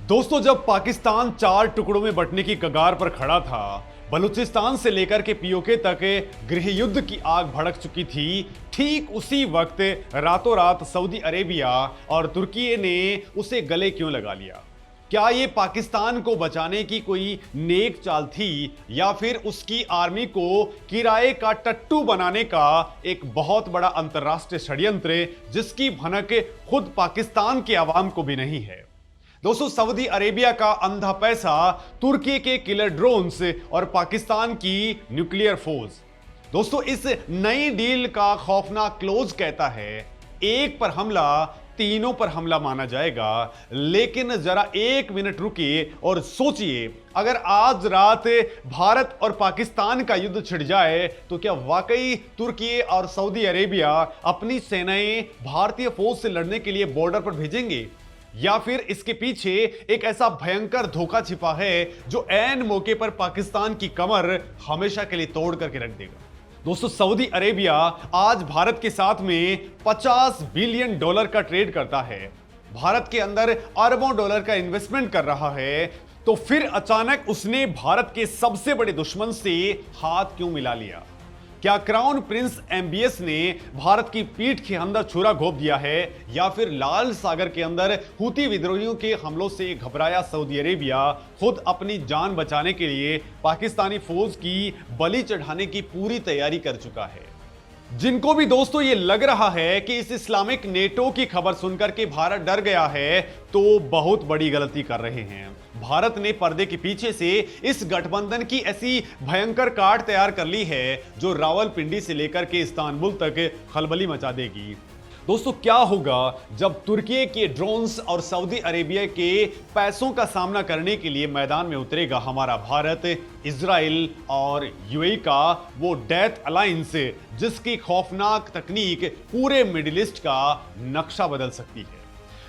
दोस्तों, जब पाकिस्तान 4 टुकड़ों में बंटने की कगार पर खड़ा था, बलूचिस्तान से लेकर के पीओके तक गृह युद्ध की आग भड़क चुकी थी, ठीक उसी वक्त रातों रात सऊदी अरेबिया और तुर्की ने उसे गले क्यों लगा लिया? क्या ये पाकिस्तान को बचाने की कोई नेक चाल थी या फिर उसकी आर्मी को किराए का टट्टू बनाने का एक बहुत बड़ा अंतर्राष्ट्रीय षड्यंत्र जिसकी भनक खुद पाकिस्तान के आवाम को भी नहीं है? दोस्तों, सऊदी अरेबिया का अंधा पैसा, तुर्की के किलर ड्रोन्स और पाकिस्तान की न्यूक्लियर फोर्स। दोस्तों, इस नई डील का खौफनाक क्लोज कहता है एक पर हमला तीनों पर हमला माना जाएगा। लेकिन जरा एक मिनट रुकिए और सोचिए, अगर आज रात भारत और पाकिस्तान का युद्ध छिड़ जाए तो क्या वाकई तुर्की और सऊदी अरेबिया अपनी सेनाएं भारतीय फौज से लड़ने के लिए बॉर्डर पर भेजेंगे, या फिर इसके पीछे एक ऐसा भयंकर धोखा छिपा है जो ऐन मौके पर पाकिस्तान की कमर हमेशा के लिए तोड़ करके रख देगा? दोस्तों, सऊदी अरेबिया आज भारत के साथ में $50 बिलियन का ट्रेड करता है, भारत के अंदर अरबों डॉलर का इन्वेस्टमेंट कर रहा है, तो फिर अचानक उसने भारत के सबसे बड़े दुश्मन से हाथ क्यों मिला लिया? क्या क्राउन प्रिंस एमबीएस ने भारत की पीठ के अंदर छुरा घोंप दिया है, या फिर लाल सागर के अंदर हुती विद्रोहियों के हमलों से घबराया सऊदी अरेबिया खुद अपनी जान बचाने के लिए पाकिस्तानी फौज की बलि चढ़ाने की पूरी तैयारी कर चुका है? जिनको भी दोस्तों ये लग रहा है कि इस इस्लामिक नेटो की खबर सुनकर के भारत डर गया है, तो बहुत बड़ी गलती कर रहे हैं। भारत ने पर्दे के पीछे से इस गठबंधन की ऐसी भयंकर काट तैयार कर ली है जो रावलपिंडी से लेकर के इस्तांबुल तक खलबली मचा देगी। दोस्तों, क्या होगा जब तुर्की के ड्रोन्स और सऊदी अरेबिया के पैसों का सामना करने के लिए मैदान में उतरेगा हमारा भारत, इजराइल और यूएई का वो डेथ अलायंस जिसकी खौफनाक तकनीक पूरे मिडिल ईस्ट का नक्शा बदल सकती है।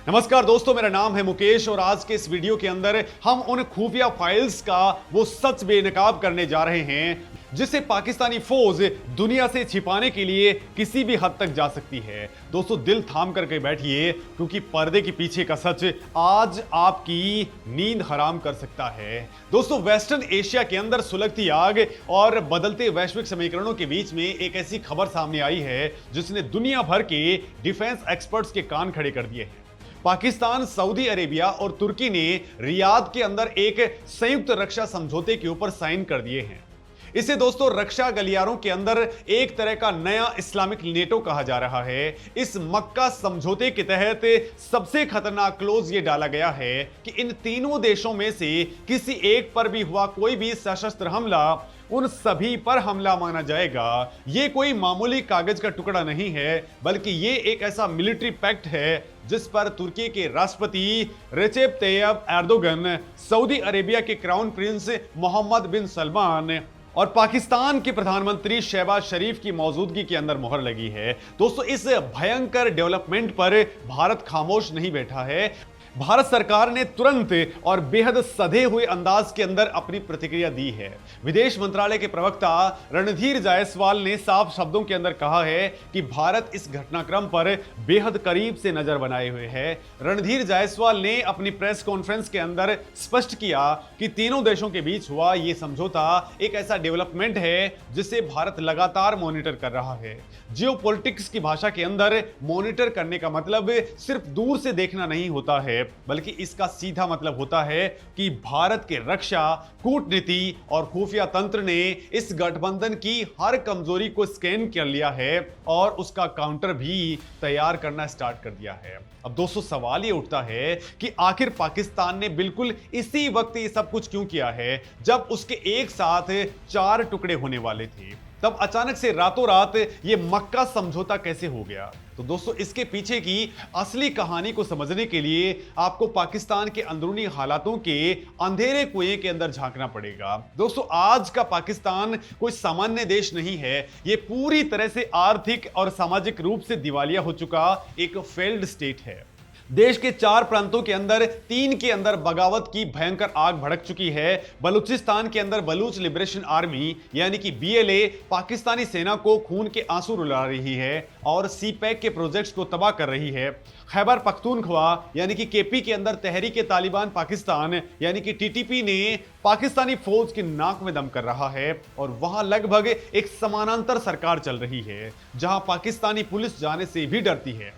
नमस्कार दोस्तों, मेरा नाम है मुकेश और आज के इस वीडियो के अंदर हम उन खुफिया फाइल्स का वो सच बेनकाब करने जा रहे हैं जिसे पाकिस्तानी फौज दुनिया से छिपाने के लिए किसी भी हद तक जा सकती है। दोस्तों, दिल थाम करके बैठिए क्योंकि पर्दे के पीछे का सच आज आपकी नींद हराम कर सकता है। दोस्तों, वेस्टर्न एशिया के अंदर सुलगती आग और बदलते वैश्विक समीकरणों के बीच में एक ऐसी खबर सामने आई है जिसने दुनिया भर के डिफेंस एक्सपर्ट्स के कान खड़े कर दिए हैं। पाकिस्तान, सऊदी अरेबिया और तुर्की ने रियाद के अंदर एक संयुक्त रक्षा समझौते के ऊपर साइन कर दिए हैं। इसे दोस्तों रक्षा गलियारों के अंदर एक तरह का नया इस्लामिक नेटो कहा जा रहा है। इस मक्का समझौते के तहत सबसे खतरनाक क्लोज ये डाला गया है कि इन तीनों देशों में से किसी एक पर भी हुआ कोई भी सशस्त्र हमला उन सभी पर हमला माना जाएगा। ये कोई मामूली कागज का टुकड़ा नहीं है, बल्कि ये एक ऐसा मिलिट्री पैक्ट है जिस पर तुर्की के राष्ट्रपति Recep Tayyip Erdogan, Saudi Arabia के crown prince Mohammed bin Salman और पाकिस्तान के प्रधानमंत्री शहबाज शरीफ की मौजूदगी के अंदर मुहर लगी है। दोस्तों, इस भयंकर डेवलपमेंट पर भारत खामोश नहीं बैठा है। भारत सरकार ने तुरंत और बेहद सधे हुए अंदाज के अंदर अपनी प्रतिक्रिया दी है। विदेश मंत्रालय के प्रवक्ता रणधीर जायसवाल ने साफ शब्दों के अंदर कहा है कि भारत इस घटनाक्रम पर बेहद करीब से नजर बनाए हुए है। रणधीर जायसवाल ने अपनी प्रेस कॉन्फ्रेंस के अंदर स्पष्ट किया कि तीनों देशों के बीच हुआ यह समझौता एक ऐसा डेवलपमेंट है जिसे भारत लगातार मॉनिटर कर रहा है। जियोपॉलिटिक्स की भाषा के अंदर मॉनिटर करने का मतलब सिर्फ दूर से देखना नहीं होता है, बल्कि इसका सीधा मतलब होता है कि भारत के रक्षा, कूटनीति और खुफिया तंत्र ने इस गठबंधन की हर कमजोरी को स्कैन कर लिया है और उसका काउंटर भी तैयार करना स्टार्ट कर दिया है। अब दोस्तों, सवाल ये उठता है कि आखिर पाकिस्तान ने बिल्कुल इसी वक्त ये सब कुछ क्यों किया है जब उसके एक साथ 4 टुकड़े होने वाले थे? तब अचानक से रातों रात ये मक्का समझौता कैसे हो गया? तो दोस्तों, इसके पीछे की असली कहानी को समझने के लिए आपको पाकिस्तान के अंदरूनी हालातों के अंधेरे कुएं के अंदर झांकना पड़ेगा। दोस्तों, आज का पाकिस्तान कोई सामान्य देश नहीं है, ये पूरी तरह से आर्थिक और सामाजिक रूप से दिवालिया हो चुका एक फेल्ड स्टेट है। देश के 4 प्रांतों के अंदर 3 के अंदर बगावत की भयंकर आग भड़क चुकी है। बलूचिस्तान के अंदर बलूच लिबरेशन आर्मी यानी कि बीएलए पाकिस्तानी सेना को खून के आंसू रुला रही है और सीपैक के प्रोजेक्ट्स को तबाह कर रही है। खैबर पख्तूनख्वा यानी कि केपी के अंदर तहरीक तालिबान पाकिस्तान यानी कि टीटीपी ने पाकिस्तानी फौज की नाक में दम कर रहा है और वहां लगभग एक समानांतर सरकार चल रही है जहां पाकिस्तानी पुलिस जाने से भी डरती है।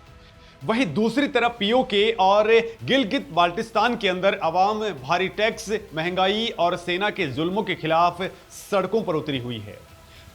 वहीं दूसरी तरफ पीओके और गिलगित बाल्टिस्तान के अंदर अवाम भारी टैक्स, महंगाई और सेना के जुल्मों के खिलाफ सड़कों पर उतरी हुई है।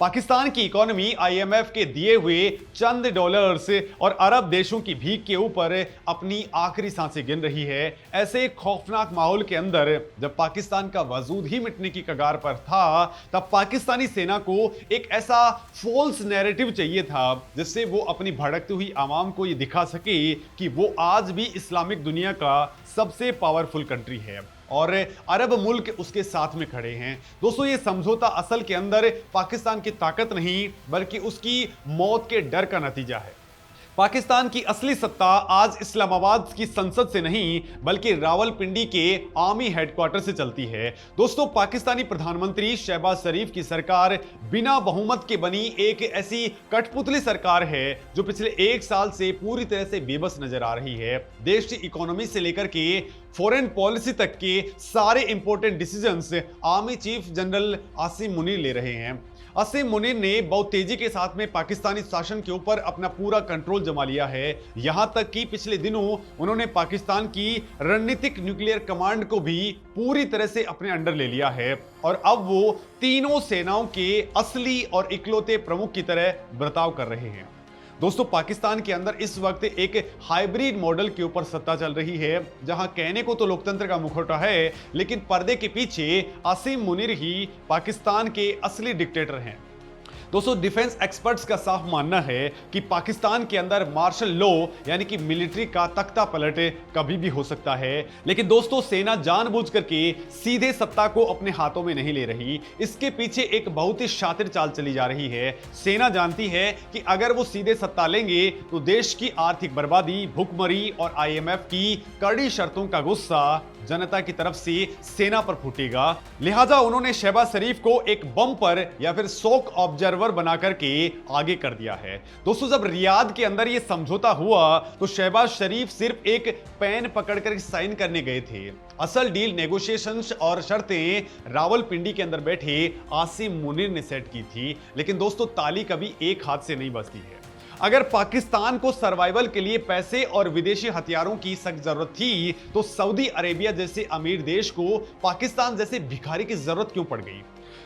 पाकिस्तान की इकोनॉमी आईएमएफ के दिए हुए चंद डॉलर्स और अरब देशों की भीख के ऊपर अपनी आखिरी सांसें गिन रही है। ऐसे एक खौफनाक माहौल के अंदर जब पाकिस्तान का वजूद ही मिटने की कगार पर था, तब पाकिस्तानी सेना को एक ऐसा फॉल्स नैरेटिव चाहिए था जिससे वो अपनी भड़कती हुई आवाम को ये दिखा सके कि वो आज भी इस्लामिक दुनिया का सबसे पावरफुल कंट्री है और अरब मुल्क उसके साथ में खड़े हैं। दोस्तों, ये समझौता असल के अंदर पाकिस्तान की ताकत नहीं बल्कि उसकी मौत के डर का नतीजा है। पाकिस्तान की असली सत्ता आज इस्लामाबाद की संसद से नहीं बल्कि रावलपिंडी के आर्मी हेडक्वार्टर से चलती है। दोस्तों, पाकिस्तानी प्रधानमंत्री शहबाज शरीफ की सरकार बिना बहुमत के बनी एक ऐसी कठपुतली सरकार है जो पिछले 1 साल से पूरी तरह से बेबस नजर आ रही है। देश की इकोनॉमी से लेकर के फॉरेन पॉलिसी तक के सारे important decisions army chief general Asim Munir ले रहे हैं। आसिम मुनीर ने बहुत तेजी के साथ में पाकिस्तानी शासन के ऊपर अपना पूरा कंट्रोल जमा लिया है। यहां तक कि पिछले दिनों उन्होंने पाकिस्तान की रणनीतिक न्यूक्लियर कमांड को भी पूरी तरह से अपने अंडर ले लिया है और अब वो तीनों सेनाओं के असली और इकलौते प्रमुख की तरह बर्ताव कर रहे हैं। दोस्तों, पाकिस्तान के अंदर इस वक्त एक हाइब्रिड मॉडल के ऊपर सत्ता चल रही है जहां कहने को तो लोकतंत्र का मुखौटा है लेकिन पर्दे के पीछे आसिम मुनीर ही पाकिस्तान के असली डिक्टेटर हैं। दोस्तों, डिफेंस एक्सपर्ट्स का साफ मानना है कि पाकिस्तान के अंदर मार्शल लॉ यानी कि मिलिट्री का तख्ता पलट कभी भी हो सकता है। लेकिन दोस्तों, सेना जानबूझ करके सीधे सत्ता को अपने हाथों में नहीं ले रही। इसके पीछे एक बहुत ही शातिर चाल चली जा रही है। सेना जानती है कि अगर वो सीधे सत्ता लेंगे तो देश की आर्थिक बर्बादी, भुखमरी और आईएमएफ की कड़ी शर्तों का गुस्सा जनता की तरफ से सेना पर फूटेगा। लिहाजा उन्होंने शहबाज शरीफ को एक बम पर या फिर शॉक ऑब्जर्वर बनाकर के आगे कर दिया है। दोस्तों, जब रियाद के अंदर यह समझौता हुआ तो शहबाज शरीफ सिर्फ एक पेन पकड़कर साइन करने गए थे। असल डील, नेगोशिएशंस और शर्तें रावलपिंडी के अंदर बैठे आसिम मुनीर ने सेट की थी। लेकिन दोस्तों, ताली कभी एक हाथ से नहीं बजती है। अगर पाकिस्तान को सर्वाइवल के लिए पैसे और विदेशी हथियारों की सख्त जरूरत थी तो सऊदी अरेबिया जैसे अमीर देश को पाकिस्तान जैसे भिखारी की जरूरत क्यों पड़ गई?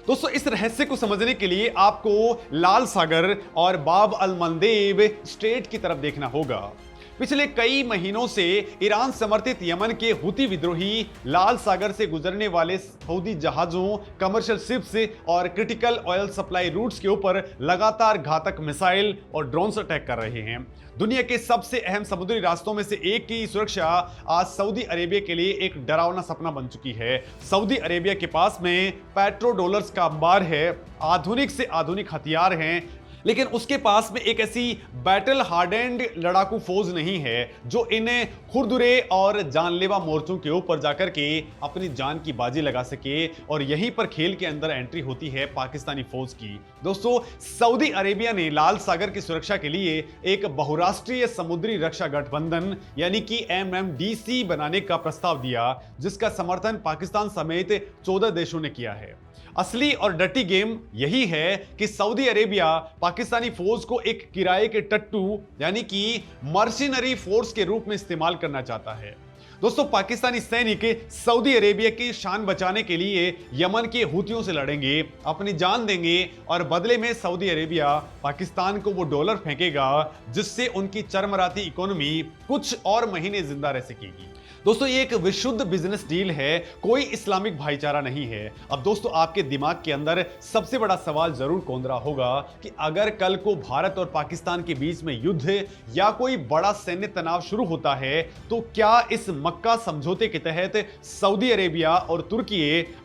दोस्तों, इस रहस्य को समझने के लिए आपको लाल सागर और बाब अल मंदेब स्ट्रेट की तरफ देखना होगा। पिछले कई महीनों से ईरान समर्थित यमन के हुती विद्रोही लाल सागर से गुजरने वाले सऊदी जहाजों, कमर्शियल शिप्स और क्रिटिकल ऑयल सप्लाई रूट्स के ऊपर लगातार घातक मिसाइल और ड्रोन्स अटैक कर रहे हैं। दुनिया के सबसे अहम समुद्री रास्तों में से एक की सुरक्षा आज सऊदी अरेबिया के लिए एक डरावना सपना बन चुकी है। सऊदी अरेबिया के पास में पेट्रो डॉलर्स का अंबार है, आधुनिक से आधुनिक हथियार हैं, लेकिन उसके पास में एक ऐसी बैटल हार्डेंड लड़ाकू फौज नहीं है जो इन खुरदुरे और जानलेवा मोर्चों के ऊपर जाकर के अपनी जान की बाजी लगा सके। और यहीं पर खेल के अंदर एंट्री होती है पाकिस्तानी फौज की। दोस्तों, सऊदी अरेबिया ने लाल सागर की सुरक्षा के लिए एक बहुराष्ट्रीय समुद्री रक्षा गठबंधन यानी कि MMDC बनाने का प्रस्ताव दिया, जिसका समर्थन पाकिस्तान समेत 14 देशों ने किया है। असली और डटी गेम यही है कि सऊदी अरेबिया पाकिस्तानी फौज को एक किराए के टट्टू यानी कि मर्सिनरी फोर्स के रूप में इस्तेमाल करना चाहता है। दोस्तों, पाकिस्तानी सैनिक सऊदी अरेबिया की शान बचाने के लिए यमन के हुतियों से लड़ेंगे, अपनी जान देंगे और बदले में सऊदी अरेबिया पाकिस्तान को वो डॉलर फेंकेगा जिससे उनकी चरमराती इकोनॉमी कुछ और महीने जिंदा रह सकेगी। दोस्तों, ये एक विशुद्ध बिजनेस डील है, कोई इस्लामिक भाईचारा नहीं है। अब दोस्तों, आपके दिमाग के अंदर सबसे बड़ा सवाल जरूर कौंध रहा होगा कि अगर कल को भारत और पाकिस्तान के बीच में युद्ध या कोई बड़ा सैन्य तनाव शुरू होता है तो क्या इस मक्का समझौते के तहत सऊदी अरेबिया और तुर्की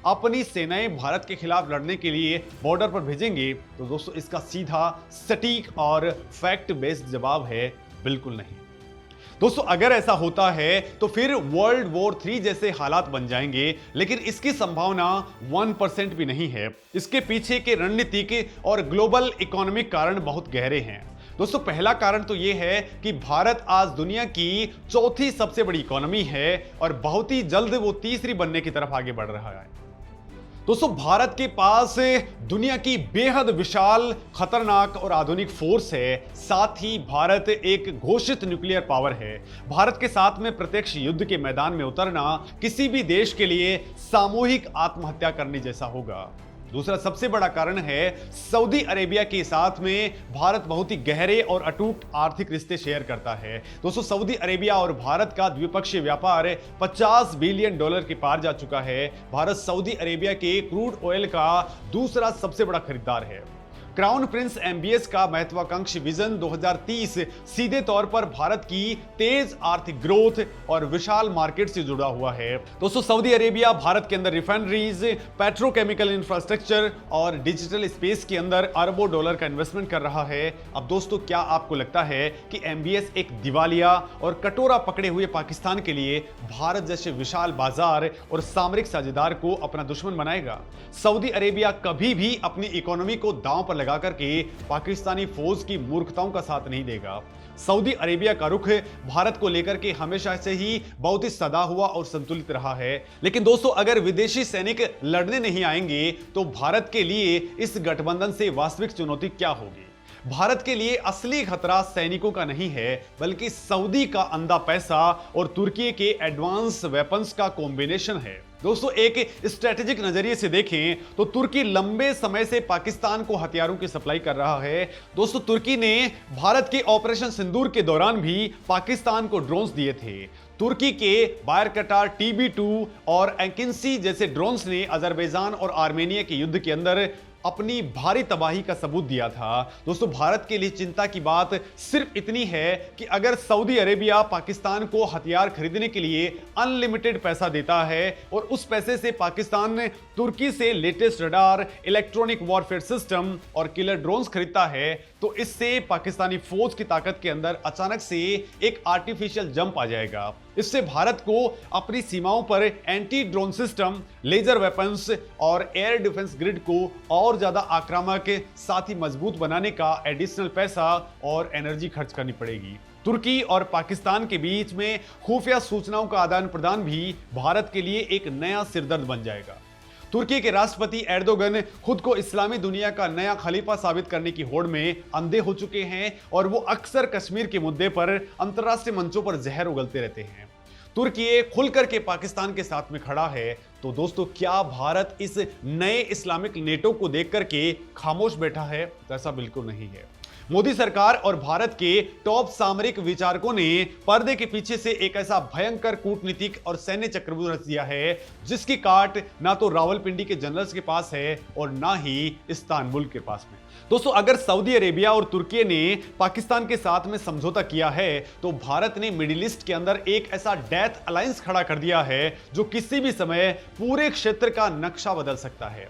अपनी सेनाएं भारत के खिलाफ लड़ने के लिए बॉर्डर पर भेजेंगे? तो दोस्तों, इसका सीधा, सटीक और फैक्ट बेस्ड जवाब है बिल्कुल नहीं। दोस्तों अगर ऐसा होता है तो फिर वर्ल्ड वॉर 3 जैसे हालात बन जाएंगे, लेकिन इसकी संभावना 1% भी नहीं है। इसके पीछे के रणनीतिक और ग्लोबल इकोनॉमिक कारण बहुत गहरे हैं। दोस्तों पहला कारण तो यह है कि भारत आज दुनिया की चौथी सबसे बड़ी इकोनॉमी है और बहुत ही जल्द वो तीसरी बनने की तरफ आगे बढ़ रहा है। दोस्तों भारत के पास दुनिया की बेहद विशाल, खतरनाक और आधुनिक फोर्स है। साथ ही भारत एक घोषित न्यूक्लियर पावर है। भारत के साथ में प्रत्यक्ष युद्ध के मैदान में उतरना किसी भी देश के लिए सामूहिक आत्महत्या करने जैसा होगा। दूसरा सबसे बड़ा कारण है सऊदी अरेबिया के साथ में भारत बहुत ही गहरे और अटूट आर्थिक रिश्ते शेयर करता है। दोस्तों सऊदी अरेबिया और भारत का द्विपक्षीय व्यापार $50 बिलियन के पार जा चुका है। भारत सऊदी अरेबिया के क्रूड ऑयल का दूसरा सबसे बड़ा खरीदार है। क्राउन प्रिंस एमबीएस का महत्वाकांक्षी विजन 2030 सीधे तौर पर भारत की तेज आर्थिक ग्रोथ और विशाल मार्केट से जुड़ा हुआ है। दोस्तों सऊदी अरेबिया भारत के अंदर रिफाइनरीज, पेट्रोकेमिकल इंफ्रास्ट्रक्चर और डिजिटल स्पेस के अंदर अरबों डॉलर का इन्वेस्टमेंट कर रहा है। अब दोस्तों क्या आपको लगता है कि एमबीएस एक दिवालिया और कटोरा पकड़े हुए पाकिस्तान के लिए भारत जैसे विशाल बाजार और सामरिक साझेदार को अपना दुश्मन बनाएगा? सऊदी अरेबिया कभी भी अपनी इकोनॉमी को दांव पर लगा करके पाकिस्तानी फौज की मूर्खताओं का साथ नहीं देगा। सऊदी अरेबिया का रुख भारत को लेकर के हमेशा से ही बहुत ही सदा हुआ और संतुलित रहा है। लेकिन दोस्तों अगर विदेशी सैनिक लड़ने नहीं आएंगे तो भारत के लिए इस गठबंधन से वास्तविक चुनौती क्या होगी? भारत के लिए असली खतरा सैनिकों का नहीं है, बल्कि सऊदी का अंधा पैसा और तुर्की के एडवांस वेपन्स का कॉम्बिनेशन है। दोस्तों एक स्ट्रेटेजिक नजरिए से देखें तो तुर्की लंबे समय से पाकिस्तान को हथियारों की सप्लाई कर रहा है। दोस्तों तुर्की ने भारत के ऑपरेशन सिंदूर के दौरान भी पाकिस्तान को ड्रोन्स दिए थे। तुर्की के बायरकटार TB2 और एंकिंसी जैसे ड्रोन्स ने अजरबैजान और आर्मेनिया के युद्ध के अंदर अपनी भारी तबाही का सबूत दिया था। दोस्तों भारत के लिए चिंता की बात सिर्फ इतनी है कि अगर सऊदी अरेबिया पाकिस्तान को हथियार खरीदने के लिए अनलिमिटेड पैसा देता है और उस पैसे से पाकिस्तान तुर्की से latest radar, electronic warfare system और किलर ड्रोन्स खरीदता है, तो इससे पाकिस्तानी फौज की ताकत के अंदर अचानक से एक आर्टिफिशियल जंप आ जाएगा। इससे भारत को अपनी सीमाओं पर anti drone system, laser weapons और एयर डिफेंस ग्रिड को और ज्यादा आक्रामक, साथ ही मजबूत बनाने का एडिशनल पैसा और एनर्जी खर्च करनी पड़ेगी। तुर्की और पाकिस्तान के बीच में खुफिया सूचनाओं का आदान प्रदान भी भारत के लिए एक नया सिरदर्द बन जाएगा। तुर्की के राष्ट्रपति एर्दोगन खुद को इस्लामी दुनिया का नया खलीफा साबित करने की होड़ में अंधे हो चुके हैं और वो अक्सर कश्मीर के मुद्दे पर अंतर्राष्ट्रीय मंचों पर जहर उगलते रहते हैं। तुर्की खुलकर के पाकिस्तान के साथ में खड़ा है, तो दोस्तों क्या भारत इस नए इस्लामिक नेटो को देख करके खामोश बैठा है? तो ऐसा बिल्कुल नहीं है। मोदी सरकार और भारत के टॉप सामरिक विचारकों ने पर्दे के पीछे से एक ऐसा भयंकर कूटनीतिक और सैन्य चक्रव्यूह रच दिया है जिसकी काट ना तो रावलपिंडी के जनरल्स के पास है और ना ही इस्तांबुल के पास में। दोस्तों अगर सऊदी अरेबिया और तुर्की ने पाकिस्तान के साथ में समझौता किया है तो भारत ने मिडिल ईस्ट के अंदर एक ऐसा डेथ अलायंस खड़ा कर दिया है जो किसी भी समय पूरे क्षेत्र का नक्शा बदल सकता है।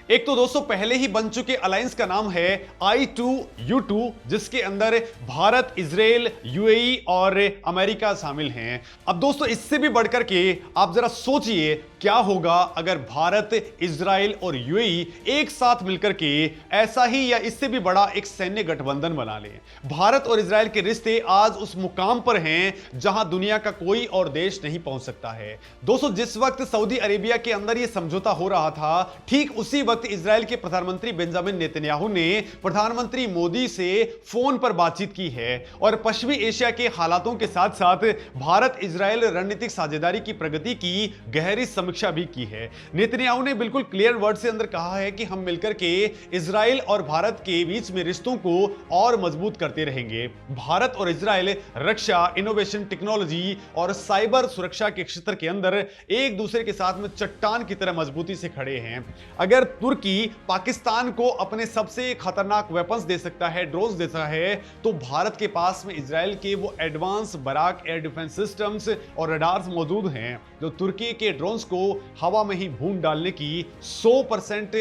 एक तो दोस्तों पहले ही बन चुके अलायंस का नाम है I2U2, जिसके अंदर भारत, इजराइल, यूएई और अमेरिका शामिल हैं। अब दोस्तों इससे भी बढ़कर के आप जरा सोचिए क्या होगा अगर भारत, इजराइल और यूएई एक साथ मिलकर के ऐसा ही या इससे भी बड़ा एक सैन्य गठबंधन बना ले। भारत और इजराइल के रिश्ते आज उस मुकाम पर हैं जहां दुनिया का कोई और देश नहीं पहुंच सकता है। दोस्तों जिस वक्त सऊदी अरेबिया के अंदर यह समझौता हो रहा था, ठीक उसी वक्त इजराइल के प्रधानमंत्री बेंजामिन नेतन्याहू ने प्रधानमंत्री मोदी से फोन पर बातचीत की है और पश्चिमी एशिया के हालातों के साथ साथ भारत इजराइल रणनीतिक साझेदारी की प्रगति की गहरी समीक्षा भी की है। नेतन्याहू ने बिल्कुल क्लियर वर्ड से अंदर कहा है कि हम मिलकर के इजराइल और भारत के बीच में रिश्तों को और मजबूत करते रहेंगे। भारत और इजराइल रक्षा, इनोवेशन, टेक्नोलॉजी और साइबर सुरक्षा के क्षेत्र के अंदर एक दूसरे के साथ में चट्टान की तरह मजबूती से खड़े हैं। अगर तुर्की पाकिस्तान को अपने सबसे खतरनाक वेपन्स दे सकता है, ड्रोन्स देता है, तो भारत के पास में इजराइल के वो advance Barak air defence systems और रडार्स मौजूद हैं जो तुर्की के ड्रोन्स को हवा में ही भून डालने की 100%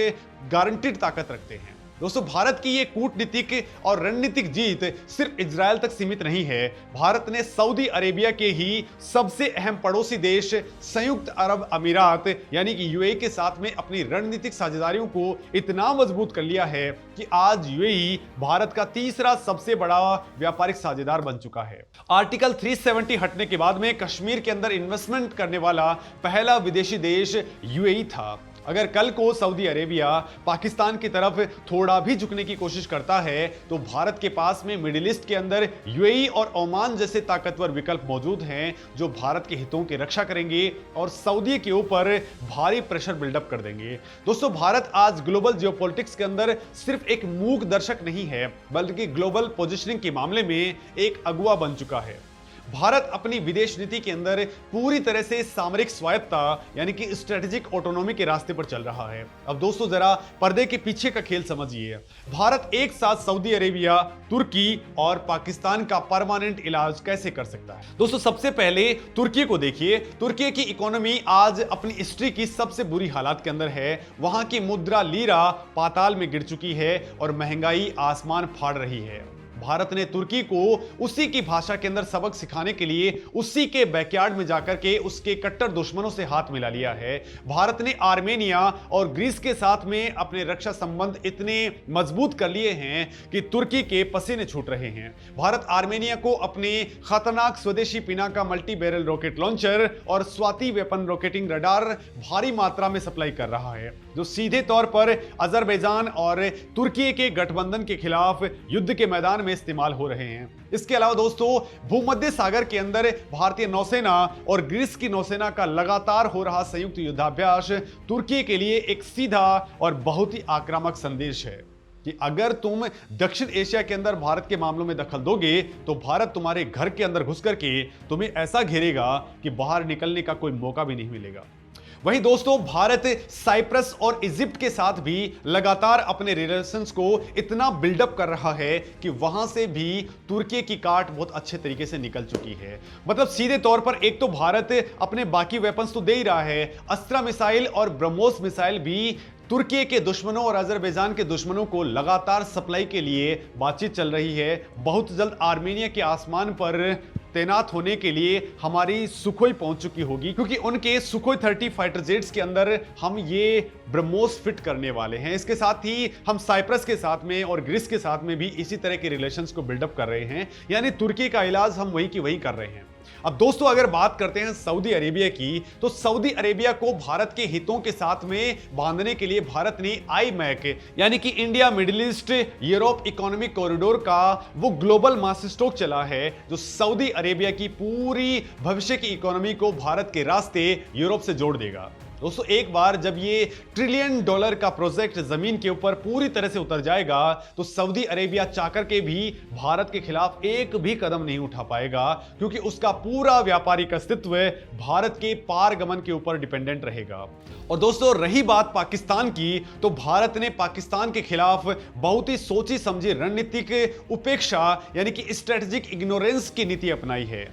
गारंटीड ताकत रखते हैं। दोस्तों, भारत की ये कूटनीतिक और रणनीतिक जीत सिर्फ इजरायल तक सीमित नहीं है। भारत ने सऊदी अरेबिया के ही सबसे अहम पड़ोसी देश संयुक्त अरब अमीरात यानी कि यूएई के साथ में अपनी रणनीतिक साझेदारियों को इतना मजबूत कर लिया है कि आज यूएई भारत का तीसरा सबसे बड़ा व्यापारिक साझेदार बन चुका है। आर्टिकल 370 हटने के बाद में कश्मीर के अंदर इन्वेस्टमेंट करने वाला पहला विदेशी देश यूएई था। अगर कल को सऊदी अरेबिया पाकिस्तान की तरफ थोड़ा भी झुकने की कोशिश करता है तो भारत के पास में मिडिल ईस्ट के अंदर यूएई और ओमान जैसे ताकतवर विकल्प मौजूद हैं जो भारत के हितों की रक्षा करेंगे और सऊदी के ऊपर भारी प्रेशर बिल्डअप कर देंगे। दोस्तों, भारत आज ग्लोबल जियोपॉलिटिक्स के अंदर सिर्फ एक मूक दर्शक नहीं है बल्कि ग्लोबल पोजिशनिंग के मामले में एक अगुवा बन चुका है। भारत अपनी विदेश नीति के अंदर पूरी तरह से सामरिक स्वायत्तता यानी कि स्ट्रेटेजिक ऑटोनॉमी के रास्ते पर चल रहा है। अब दोस्तों, जरा पर्दे के पीछे का खेल समझिए। भारत एक साथ सऊदी अरेबिया, तुर्की और पाकिस्तान का परमानेंट इलाज कैसे कर सकता है? दोस्तों, सबसे पहले तुर्की को देखिए। तुर्की की इकोनॉमी आज अपनी हिस्ट्री की सबसे बुरी हालात के अंदर है। वहां की मुद्रा लीरा पाताल में गिर चुकी है और महंगाई आसमान फाड़ रही है। भारत ने तुर्की को उसी की भाषा के अंदर सबक सिखाने के लिए उसी के बैकयार्ड में जाकर के उसके कट्टर दुश्मनों से हाथ मिला लिया है। भारत ने आर्मेनिया और ग्रीस के साथ में अपने रक्षा संबंध इतने मजबूत कर लिए हैं कि तुर्की के पसीने छूट रहे हैं। भारत आर्मेनिया को अपने खतरनाक स्वदेशी Pinaka multi barrel rocket launcher और स्वाति वेपन रॉकेटिंग रडार भारी मात्रा में सप्लाई कर रहा है, जो सीधे तौर पर अजरबैजान और तुर्की के गठबंधन के खिलाफ युद्ध के मैदान में इस्तेमाल हो रहे हैं। इसके अलावा दोस्तों, भूमध्य सागर के अंदर भारतीय नौसेना और ग्रीस की नौसेना का लगातार हो रहा संयुक्त युद्धाभ्यास तुर्की के लिए एक सीधा और बहुत ही आक्रामक संदेश है कि अगर तुम दक्षिण एशिया के अंदर भारत के मामलों में दखल दोगे तो भारत तुम्हारे घर के अंदर घुस करके तुम्हें ऐसा घेरेगा कि बाहर निकलने का कोई मौका भी नहीं मिलेगा। वहीं दोस्तों, भारत साइप्रस और इजिप्ट के साथ भी लगातार अपने रिलेशंस को इतना बिल्डअप कर रहा है कि वहां से भी तुर्की की काट बहुत अच्छे तरीके से निकल चुकी है। मतलब सीधे तौर पर एक तो भारत अपने बाकी वेपन्स तो दे ही रहा है, अस्त्रा मिसाइल और ब्रह्मोस मिसाइल भी तुर्की के दुश्मनों और अजरबैजान के दुश्मनों को लगातार सप्लाई के लिए बातचीत चल रही है। बहुत जल्द आर्मेनिया के आसमान पर तैनात होने के लिए हमारी सुखोई पहुंच चुकी होगी, क्योंकि उनके सुखोई 30 फाइटर जेट्स के अंदर हम ये ब्रह्मोस फिट करने वाले हैं। इसके साथ ही हम साइप्रस के साथ में और ग्रीस के साथ में भी इसी तरह के रिलेशंस को बिल्डअप कर रहे हैं, यानी तुर्की का इलाज हम वही की वही कर रहे हैं। अब दोस्तों, अगर बात करते हैं सऊदी अरेबिया की, तो सऊदी अरेबिया को भारत के हितों के साथ में बांधने के लिए भारत ने IMEC यानी कि India middle east Europe economic corridor का वो ग्लोबल मास्टर स्ट्रोक चला है जो सऊदी अरेबिया की पूरी भविष्य की इकोनॉमी को भारत के रास्ते यूरोप से जोड़ देगा। दोस्तों, एक बार जब ये $1 ट्रिलियन का प्रोजेक्ट जमीन के ऊपर पूरी तरह से उतर जाएगा तो सऊदी अरेबिया चाहकर के भी भारत के खिलाफ एक भी कदम नहीं उठा पाएगा, क्योंकि उसका पूरा व्यापारिक अस्तित्व भारत के पारगमन के ऊपर डिपेंडेंट रहेगा। और दोस्तों, रही बात पाकिस्तान की, तो भारत ने पाकिस्तान के खिलाफ बहुत ही सोची समझी रणनीतिक उपेक्षा यानी कि स्ट्रेटेजिक इग्नोरेंस की नीति अपनाई है।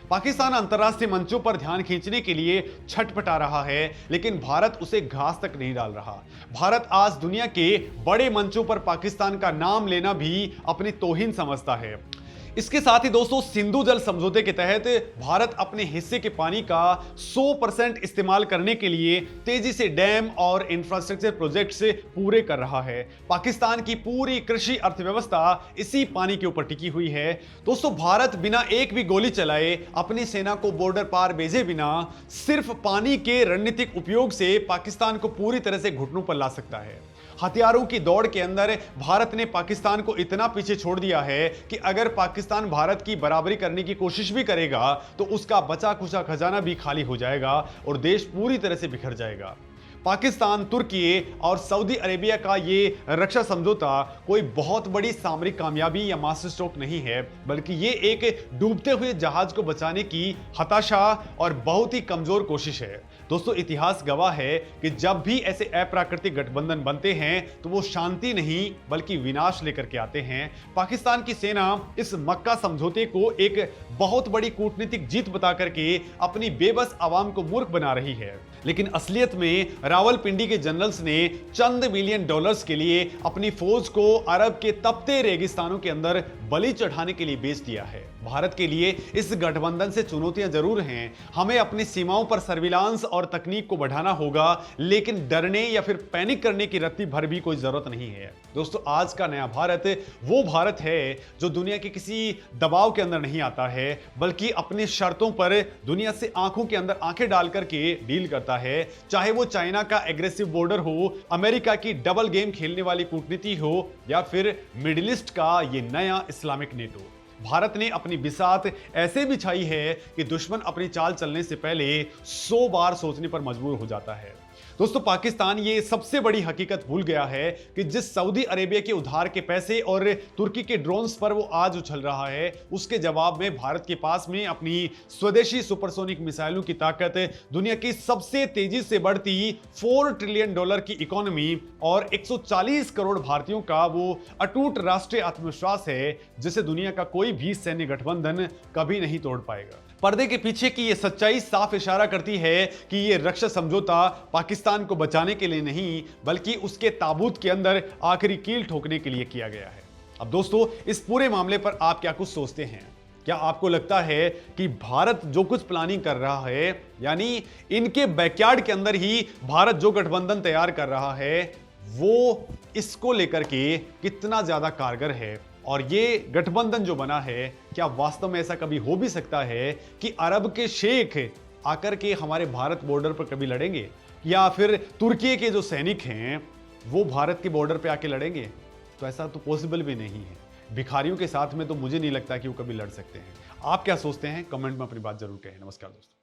पाकिस्तान अंतर्राष्ट्रीय मंचों पर ध्यान खींचने के लिए छटपटा रहा है, लेकिन भारत उसे घास तक नहीं डाल रहा। भारत आज दुनिया के बड़े मंचों पर पाकिस्तान का नाम लेना भी अपनी तौहीन समझता है। इसके साथ ही दोस्तों, सिंधु जल समझौते के तहत भारत अपने हिस्से के पानी का 100% इस्तेमाल करने के लिए तेजी से डैम और इंफ्रास्ट्रक्चर प्रोजेक्ट्स पूरे कर रहा है। पाकिस्तान की पूरी कृषि अर्थव्यवस्था इसी पानी के ऊपर टिकी हुई है। दोस्तों, भारत बिना एक भी गोली चलाए, अपनी सेना को बॉर्डर पार भेजे बिना, सिर्फ पानी के रणनीतिक उपयोग से पाकिस्तान को पूरी तरह से घुटनों पर ला सकता है। हथियारों की दौड़ के अंदर भारत ने पाकिस्तान को इतना पीछे छोड़ दिया है कि अगर पाकिस्तान भारत की बराबरी करने की कोशिश भी करेगा तो उसका बचा खुचा खजाना भी खाली हो जाएगा और देश पूरी तरह से बिखर जाएगा। पाकिस्तान, तुर्की और सऊदी अरेबिया का ये रक्षा समझौता कोई बहुत बड़ी सामरिक कामयाबी या मास्टर स्ट्रोक नहीं है, बल्कि ये एक डूबते हुए जहाज को बचाने की हताशा और बहुत ही कमजोर कोशिश है। दोस्तों, इतिहास गवाह है कि जब भी ऐसे अप्राकृतिक गठबंधन बनते हैं तो वो शांति नहीं बल्कि विनाश लेकर के आते हैं। पाकिस्तान की सेना इस मक्का समझौते को एक बहुत बड़ी कूटनीतिक जीत बता करके अपनी बेबस आवाम को मूर्ख बना रही है, लेकिन असलियत में रावलपिंडी के जनरल्स ने चंद मिलियन डॉलर्स के लिए अपनी फौज को अरब के तपते रेगिस्तानों के अंदर बलि चढ़ाने के लिए बेच दिया है। भारत के लिए इस गठबंधन से चुनौतियां जरूर हैं। हमें अपनी सीमाओं पर सर्विलांस और तकनीक को बढ़ाना होगा, लेकिन डरने या फिर पैनिक करने की रत्ती भर भी कोई जरूरत नहीं है। दोस्तों, आज का नया भारत वो भारत है जो दुनिया के किसी दबाव के अंदर नहीं आता है, बल्कि अपनी शर्तों पर दुनिया से आंखों के अंदर आंखें डाल करके डील करता है। चाहे वो चाइना का एग्रेसिव बॉर्डर हो, अमेरिका की डबल गेम खेलने वाली कूटनीति हो, या फिर मिडिल ईस्ट का ये नया इस्लामिक नेटो। भारत ने अपनी बिसात ऐसे बिछाई है कि दुश्मन अपनी चाल चलने से पहले 100 बार सोचने पर मजबूर हो जाता है। दोस्तों, पाकिस्तान ये सबसे बड़ी हकीकत भूल गया है कि जिस सऊदी अरेबिया के उधार के पैसे और तुर्की के ड्रोन्स पर वो आज उछल रहा है, उसके जवाब में भारत के पास में अपनी स्वदेशी सुपरसोनिक मिसाइलों की ताकत, दुनिया की सबसे तेजी से बढ़ती $4 ट्रिलियन की इकोनॉमी और 140 करोड़ भारतीयों का वो अटूट राष्ट्रीय आत्मविश्वास है, जिसे दुनिया का कोई भी सैन्य गठबंधन कभी नहीं तोड़ पाएगा। पर्दे के पीछे की ये सच्चाई साफ इशारा करती है कि ये रक्षा समझौता पाकिस्तान को बचाने के लिए नहीं, बल्कि उसके ताबूत के अंदर आखिरी कील ठोकने के लिए किया गया है। अब दोस्तों, इस पूरे मामले पर आप क्या कुछ सोचते हैं? क्या आपको लगता है कि भारत जो कुछ प्लानिंग कर रहा है, यानी इनके बैकयार्ड के अंदर ही भारत जो गठबंधन तैयार कर रहा है, वो इसको लेकर के कितना ज्यादा कारगर है? और ये गठबंधन जो बना है, क्या वास्तव में ऐसा कभी हो भी सकता है कि अरब के शेख आकर के हमारे भारत बॉर्डर पर कभी लड़ेंगे, या फिर तुर्की के जो सैनिक हैं वो भारत के बॉर्डर पे आके लड़ेंगे? तो ऐसा तो पॉसिबल भी नहीं है। भिखारियों के साथ में तो मुझे नहीं लगता कि वो कभी लड़ सकते हैं। आप क्या सोचते हैं? कमेंट में अपनी बात जरूर कहें। नमस्कार दोस्तों।